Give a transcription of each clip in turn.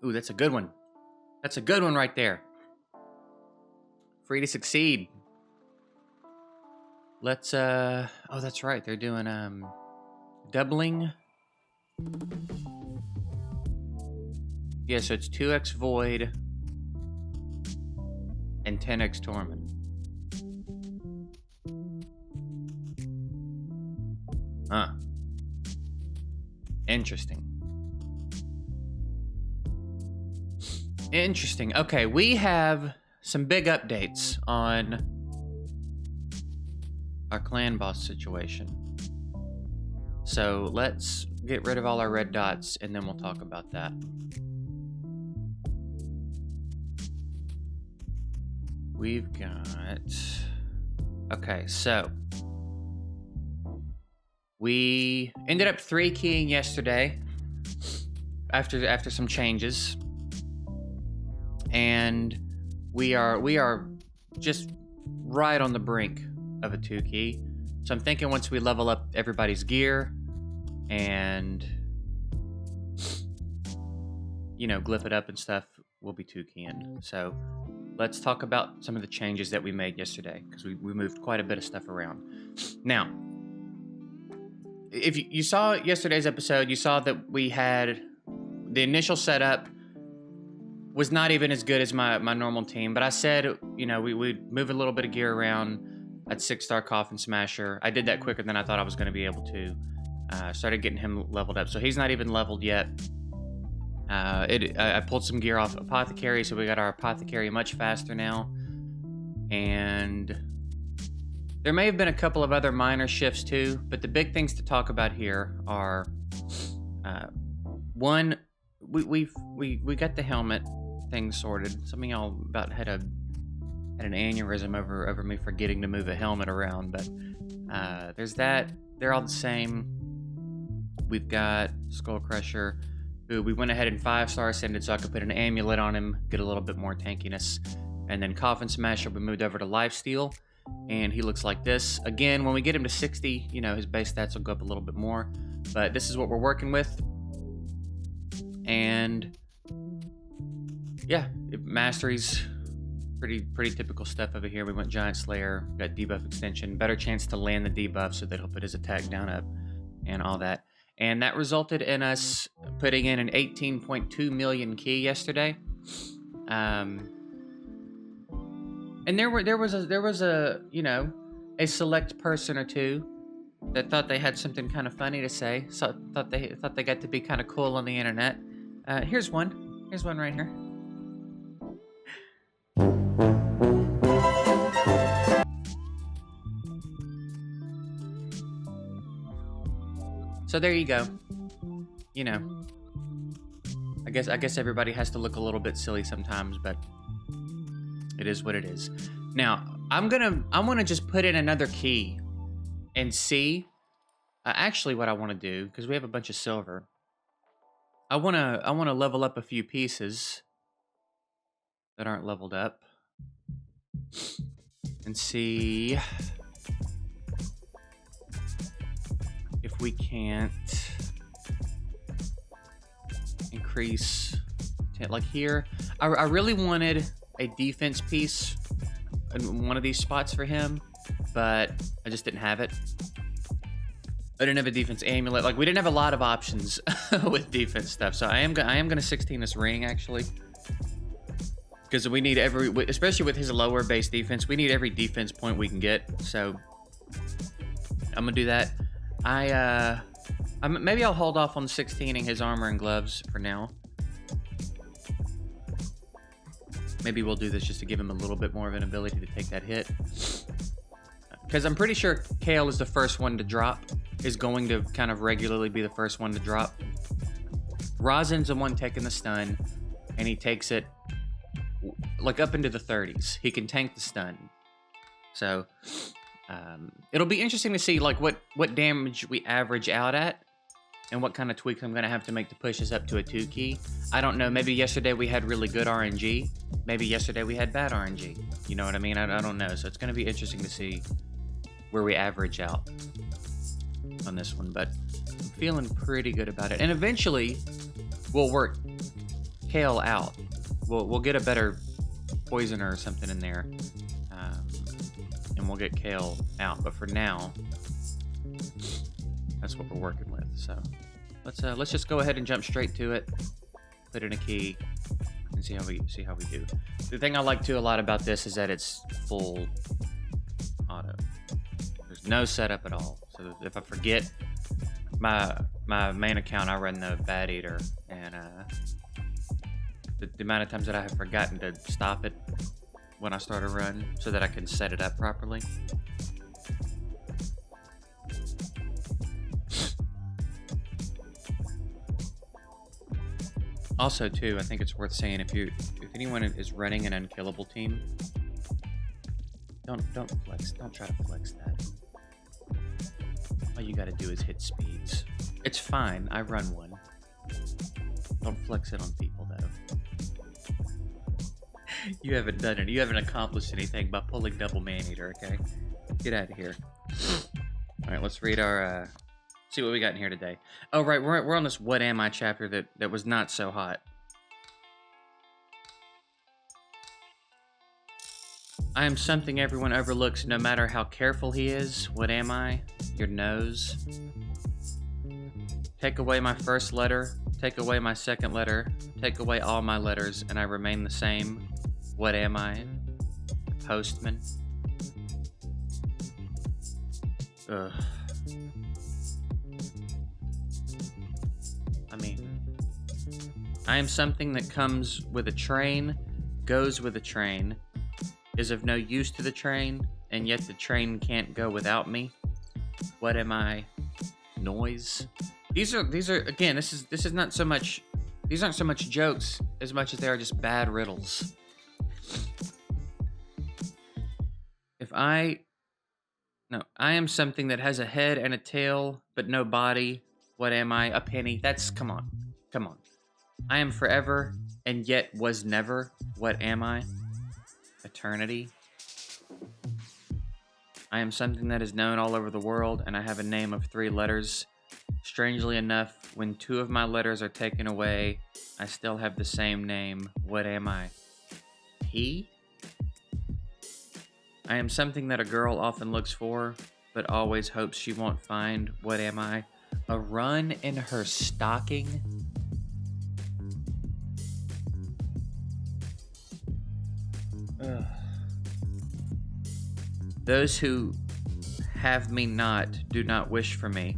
Ooh, that's a good one. That's a good one right there. Free to succeed. Let's, oh, that's right. They're doing, doubling. Yeah, so it's 2x Void and 10x Torment. Huh. Interesting. Interesting. Okay, we have some big updates on our clan boss situation. So let's get rid of all our red dots and then we'll talk about that. We've got... Okay, so... We ended up 3-keying yesterday after some changes. And we are just right on the brink of a 2-key. So I'm thinking once we level up everybody's gear and, you know, glyph it up and stuff, we'll be 2-keying. So let's talk about some of the changes that we made yesterday, because we moved quite a bit of stuff around. Now, if you saw yesterday's episode, you saw that we had the initial setup was not even as good as my normal team, but I said, you know, we'd move a little bit of gear around. I'd 6-star Coffin Smasher. I did that quicker than I thought I was going to be able to. Started getting him leveled up, so he's not even leveled yet. I pulled some gear off Apothecary, so we got our Apothecary much faster now. And there may have been a couple of other minor shifts too, but the big things to talk about here are, one, we got the helmet thing sorted. Some of y'all about had an aneurysm over me forgetting to move a helmet around, but there's that. They're all the same. We've got Skull Crusher, who we went ahead and 5-star ascended so I could put an amulet on him, get a little bit more tankiness. And then Coffin Smasher, we moved over to Lifesteal, and he looks like this. Again, when we get him to 60, you know, his base stats will go up a little bit more, but this is what we're working with. And yeah, Mastery's pretty typical stuff over here. We went Giant Slayer, got debuff extension, better chance to land the debuff so that he'll put his attack down up and all that. And that resulted in us putting in an 18.2 million key yesterday. And there was a you know, a select person or two that thought they had something kind of funny to say. So thought they got to be kind of cool on the internet. Here's one. Here's one right here. So there you go. You know, I guess everybody has to look a little bit silly sometimes, but it is what it is. Now, I'm gonna just put in another key and see actually what I want to do, because we have a bunch of silver. I want to level up a few pieces that aren't leveled up and see if we can't increase, like here. I really wanted a defense piece in one of these spots for him, but I just didn't have it. I didn't have a defense amulet. Like, we didn't have a lot of options with defense stuff. So I am gonna 16 this ring actually, because we need every, especially with his lower base defense, we need every defense point we can get. So I'm gonna do that. Maybe I'll hold off on 16ing his armor and gloves for now. Maybe we'll do this just to give him a little bit more of an ability to take that hit. Because I'm pretty sure Kale is the first one to drop, is going to kind of regularly be the first one to drop. Rosin's the one taking the stun, and he takes it like up into the 30s. He can tank the stun. So it'll be interesting to see like what damage we average out at, and what kind of tweaks I'm gonna have to make to push us up to a 2-key. I don't know, maybe yesterday we had really good RNG. Maybe yesterday we had bad RNG. You know what I mean? I don't know. So it's gonna be interesting to see where we average out on this one, but I'm feeling pretty good about it. And eventually we'll work Kale out. We'll get a better poisoner or something in there, and we'll get Kale out. But for now, that's what we're working with. So let's just go ahead and jump straight to it. Put in a key and see how we do. The thing I like too a lot about this is that it's full auto. There's no setup at all. So if I forget my main account, I run the Bad Eater, and the amount of times that I have forgotten to stop it when I start a run so that I can set it up properly. Also, too, I think it's worth saying if anyone is running an unkillable team, don't try to flex that. All you gotta do is hit speeds. It's fine. I run one. Don't flex it on people, though. You haven't done it. You haven't accomplished anything by pulling double man-eater, okay? Get out of here. All right, let's read our, see what we got in here today. Oh, right, we're on this What Am I chapter that was not so hot. I am something everyone overlooks no matter how careful he is. What am I? Your nose. Take away my first letter. Take away my second letter. Take away all my letters, and I remain the same. What am I? Postman. Ugh. I mean, I am something that comes with a train, goes with a train, is of no use to the train, and yet the train can't go without me. What am I? Noise. These are again, this is not so much, these aren't so much jokes as much as they are just bad riddles. I am something that has a head and a tail, but no body. What am I? A penny. Come on. I am forever, and yet was never. What am I? Eternity. I am something that is known all over the world, and I have a name of 3 letters. Strangely enough, when 2 of my letters are taken away, I still have the same name. What am I? P? I am something that a girl often looks for, but always hopes she won't find. What am I? A run in her stocking? Ugh. Those who have me not do not wish for me.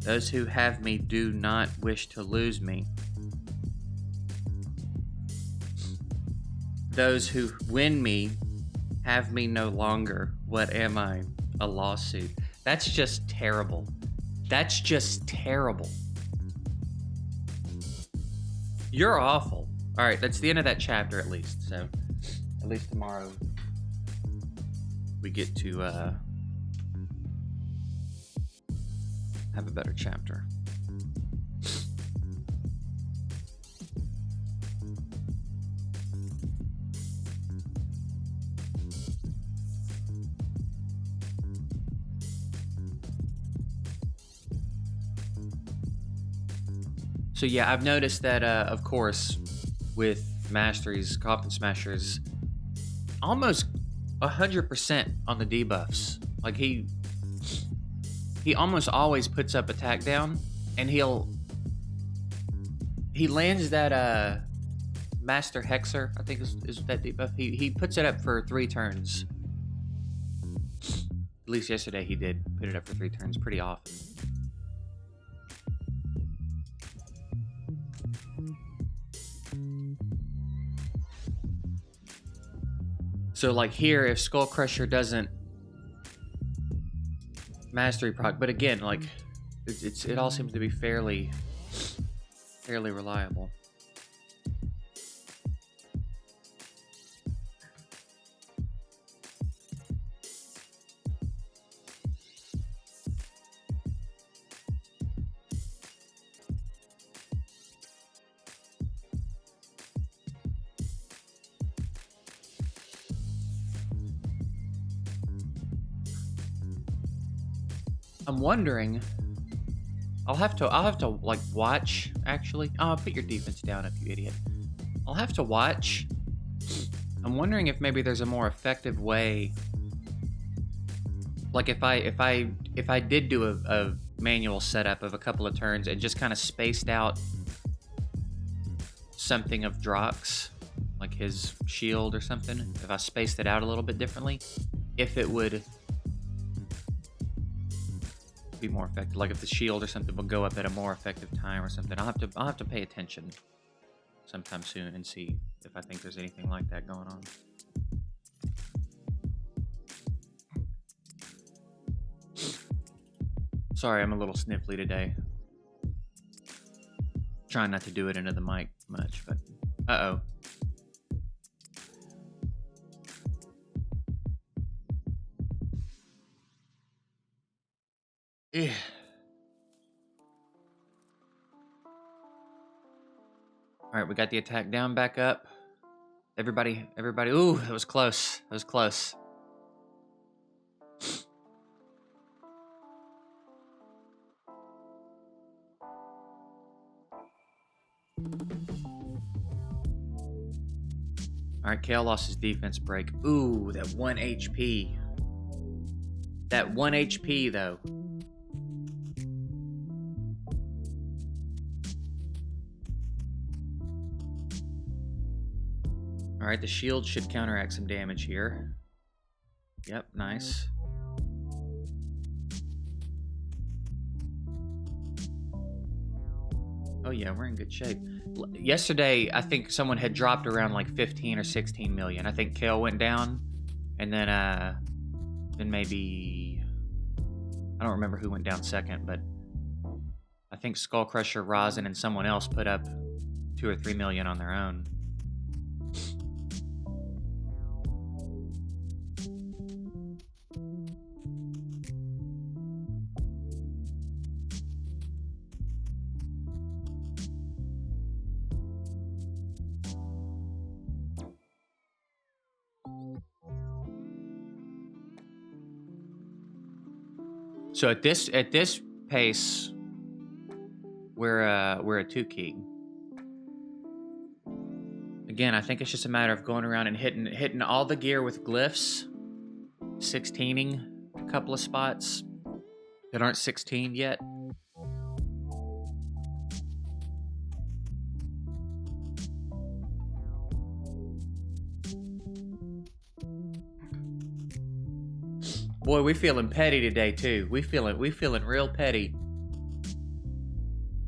Those who have me do not wish to lose me. Those who win me have me no longer. What am I? A lawsuit. That's just terrible. That's just terrible. You're awful. All right, that's the end of that chapter at least. So at least tomorrow we get to have a better chapter. So yeah, I've noticed that, of course, with Masteries, Coffin Smashers, almost 100% on the debuffs. Like he almost always puts up attack down, and he lands that Master Hexer, I think is that debuff. He puts it up for 3 turns. At least yesterday he did put it up for 3 turns pretty often. So like here, if Skull Crusher doesn't mastery proc, but again, like it all seems to be fairly reliable. I'm wondering. I'll have to like watch actually. Oh, put your defense down, if you idiot. I'll have to watch. I'm wondering if maybe there's a more effective way. Like if I did do a manual setup of a couple of turns and just kind of spaced out something of Drox, like his shield or something, if I spaced it out a little bit differently, if it would be more effective. Like if the shield or something would go up at a more effective time or something. I'll have to pay attention sometime soon and see if I think there's anything like that going on. Sorry, I'm a little sniffly today. Trying not to do it into the mic much, but uh-oh. Yeah. All right, we got the attack down, back up. Everybody, ooh, that was close. That was close. All right, Kale lost his defense break. Ooh, that 1 HP. That 1 HP, though. All right, the shield should counteract some damage here. Yep, nice. Oh yeah, we're in good shape. Yesterday, I think someone had dropped around like 15 or 16 million. I think Kale went down, and then maybe, I don't remember who went down second, but I think Skullcrusher, Rosin, and someone else put up 2 or 3 million on their own. So at this pace, we're a 2 key. Again, I think it's just a matter of going around and hitting all the gear with glyphs, 16ing a couple of spots that aren't 16 yet. Boy, we feeling petty today too. We feeling real petty.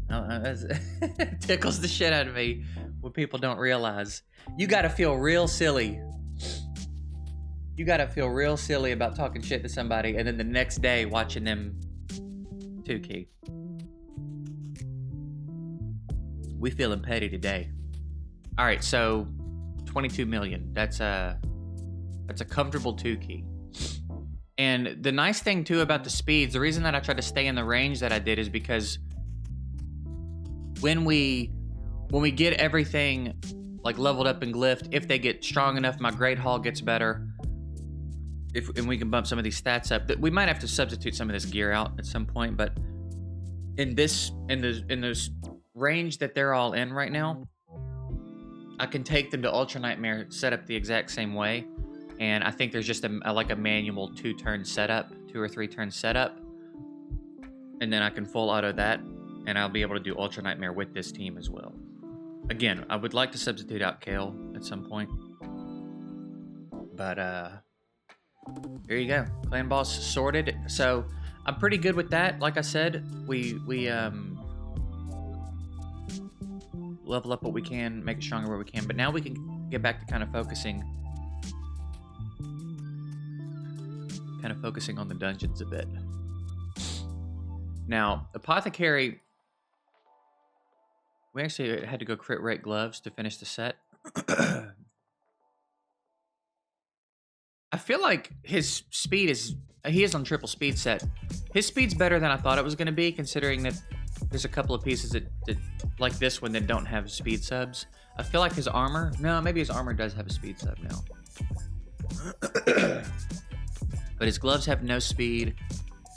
It tickles the shit out of me when people don't realize. You gotta feel real silly. You gotta feel real silly about talking shit to somebody and then the next day watching them 2 key. We feeling petty today. All right, so 22 million. That's a comfortable 2 key. And the nice thing too about the speeds, the reason that I tried to stay in the range that I did is because when we get everything like leveled up and glyphed, if they get strong enough, my Great Hall gets better. And we can bump some of these stats up. We might have to substitute some of this gear out at some point, but in this range that they're all in right now, I can take them to Ultra Nightmare, set up the exact same way. And I think there's just like a manual 2-turn setup, 2 or 3 turn setup. And then I can full auto that, and I'll be able to do Ultra Nightmare with this team as well. Again, I would like to substitute out Kale at some point. But there you go. Clan boss sorted. So I'm pretty good with that. Like I said, we level up what we can, make it stronger where we can. But now we can get back to kind of focusing on the dungeons a bit. Now, Apothecary, we actually had to go crit rate gloves to finish the set. I feel like his speed he is on triple speed set. His speed's better than I thought it was going to be, considering that there's a couple of pieces that like this one that don't have speed subs. I feel like his armor, no, maybe his armor does have a speed sub now. But his gloves have no speed.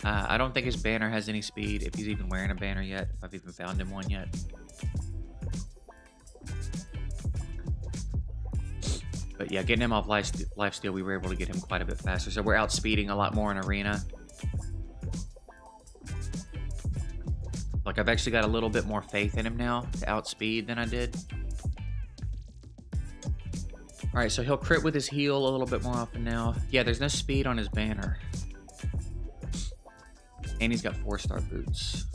I don't think his banner has any speed, if he's even wearing a banner yet, if I've even found him one yet. But yeah, getting him off lifesteal, we were able to get him quite a bit faster. So we're outspeeding a lot more in arena. Like, I've actually got a little bit more faith in him now to outspeed than I did. Alright, so he'll crit with his heal a little bit more often now. Yeah, there's no speed on his banner. And he's got 4-star boots.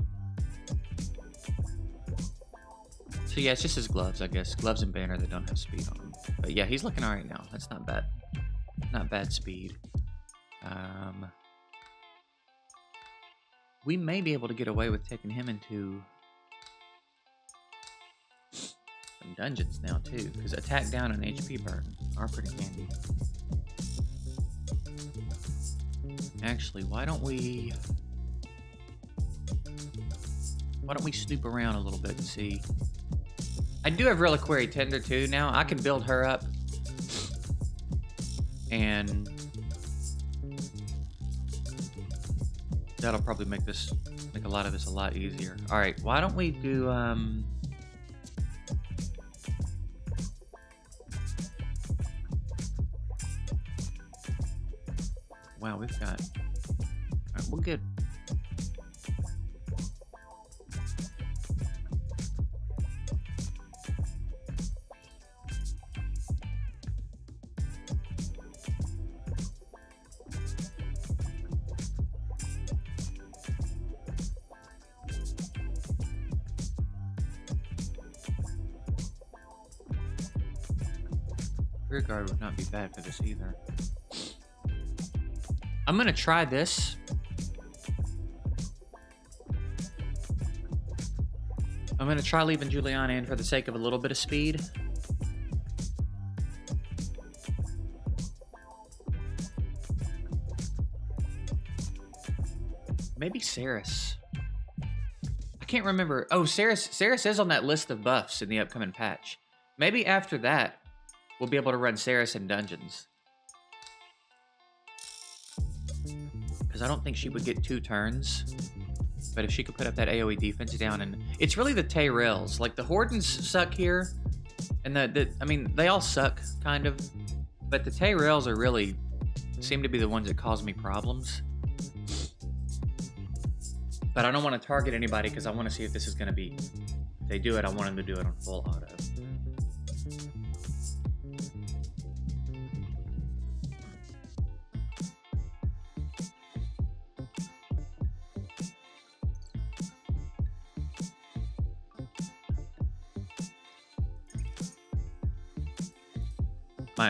So yeah, it's just his gloves, I guess. Gloves and banner that don't have speed on them. But yeah, he's looking alright now. That's not bad. Not bad speed. We may be able to get away with taking him into some dungeons now too, because attack down and HP burn are pretty handy. Actually, why don't we snoop around a little bit and see? I do have Reliquary Tender too now. I can build her up and that'll probably make a lot of this a lot easier. All right, why don't we do wow, we've got, all right, we'll get, rear guard would not be bad for this either. I'm gonna try this. I'm gonna try leaving Juliana in for the sake of a little bit of speed. Maybe Saris. I can't remember. Oh, Saris is on that list of buffs in the upcoming patch. Maybe after that, we'll be able to run Saris in dungeons. Because I don't think she would get 2 turns. But if she could put up that AoE defense down, and it's really the Tayrells. Like, the Hordens suck here. And I mean, they all suck, kind of. But the Tayrells are really, seem to be the ones that cause me problems. But I don't want to target anybody because I want to see if this is going to be, if they do it, I want them to do it on full auto.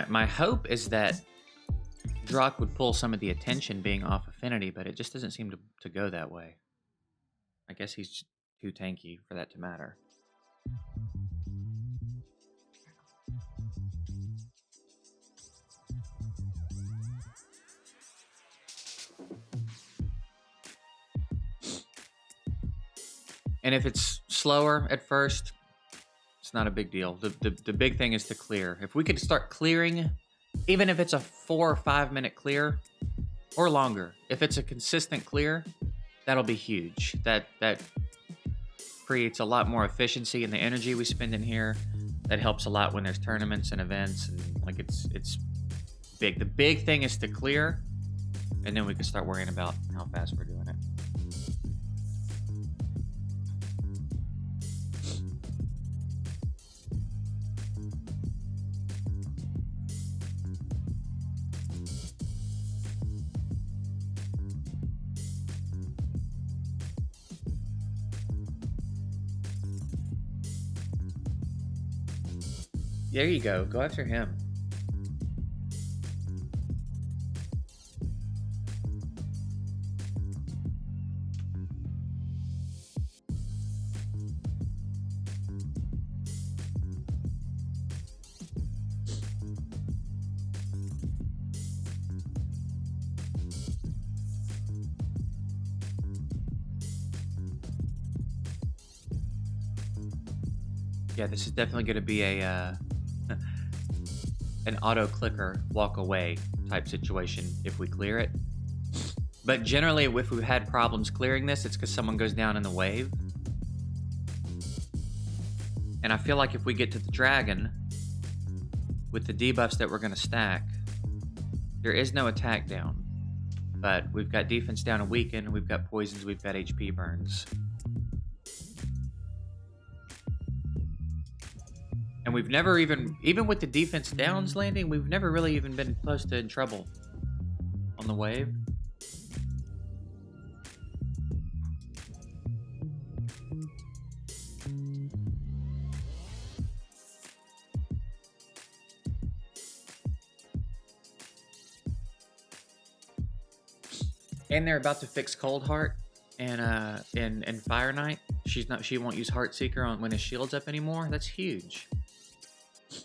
My hope is that Drock would pull some of the attention being off Affinity, but it just doesn't seem to go that way. I guess he's too tanky for that to matter. And if it's slower at first, it's not a big deal. The big thing is to clear. If we could start clearing, even if it's a 4 or 5 minute clear, or longer, if it's a consistent clear, that'll be huge. That creates a lot more efficiency in the energy we spend in here. That helps a lot when there's tournaments and events, and like it's big. The big thing is to clear, and then we can start worrying about how fast we're doing it. There you go. Go after him. Yeah, this is definitely going to be a an auto clicker walk away type situation if we clear it. But generally, if we've had problems clearing this, it's because someone goes down in the wave. And I feel like if we get to the dragon, with the debuffs that we're going to stack, there is no attack down. But we've got defense down and weaken, we've got poisons, we've got HP burns. And we've never even with the defense downs landing, we've never really even been close to in trouble on the wave. And they're about to fix Cold Heart and Fire Knight. She won't use Heartseeker on when his shield's up anymore. That's huge.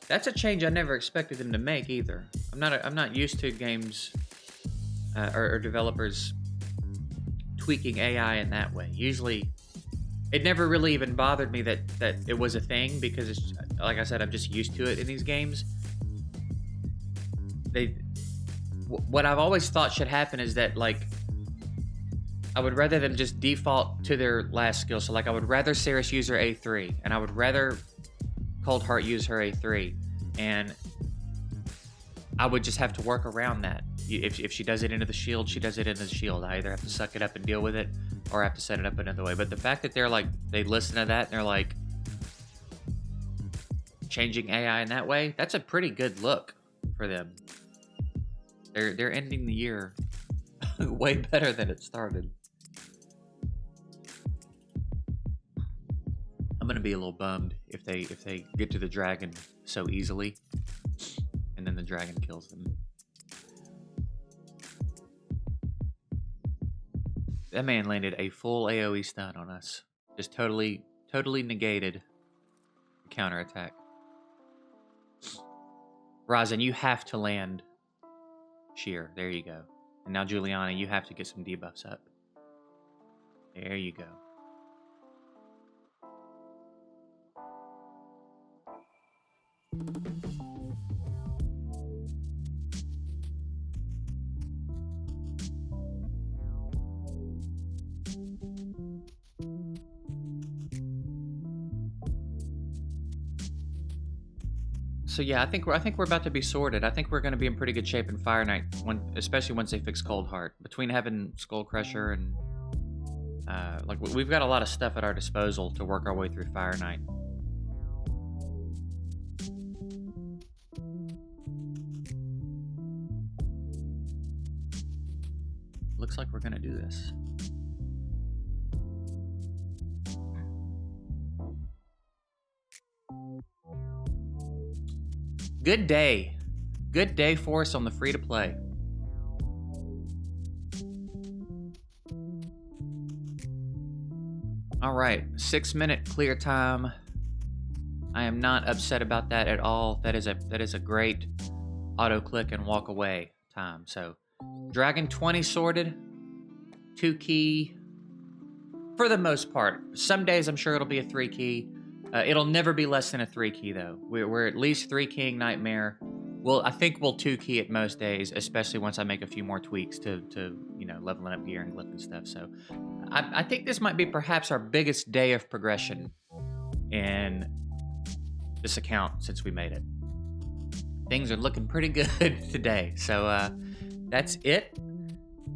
That's a change I never expected them to make either. I'm not used to games or developers tweaking AI in that way. Usually, it never really even bothered me that it was a thing because it's, like I said, I'm just used to it in these games. What I've always thought should happen is that, like, I would rather them just default to their last skill. So, like, I would rather Ceres use her A3, and I would rather Cold Heart use her A3, and I would just have to work around that. If she does it into the shield, she does it into the shield. I either have to suck it up and deal with it, or I have to set it up another way. But the fact that they're like, they listen to that and they're like changing AI in that way, that's a pretty good look for them. They're ending the year way better than it started. I'm gonna be a little bummed if they get to the dragon so easily, and then the dragon kills them. That man landed a full AoE stun on us. Just totally negated the counterattack. Razin, you have to land Sheer. There you go. And now Juliana, you have to get some debuffs up. There you go. So yeah, I think we're about to be sorted. I think we're going to be in pretty good shape in Fire Knight, especially once they fix Cold Heart. Between having Skull Crusher and like, we've got a lot of stuff at our disposal to work our way through Fire Knight. Looks like we're going to do this. Good day. Good day for us on the free-to-play. All right, 6-minute clear time. I am not upset about that at all. That is a great auto-click and walk away time. So, Dragon 20 sorted, 2 key for the most part. Some days I'm sure it'll be a 3 key. It'll never be less than a 3 key though. We're at least 3 keying Nightmare. Well, I think we'll 2 key it most days, especially once I make a few more tweaks to you know, leveling up gear and glyph and stuff. So I think this might be perhaps our biggest day of progression in this account since we made it. Things are looking pretty good today. So that's it.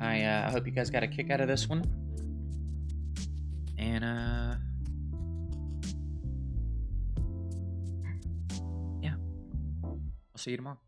I hope you guys got a kick out of this one. And yeah, I'll see you tomorrow.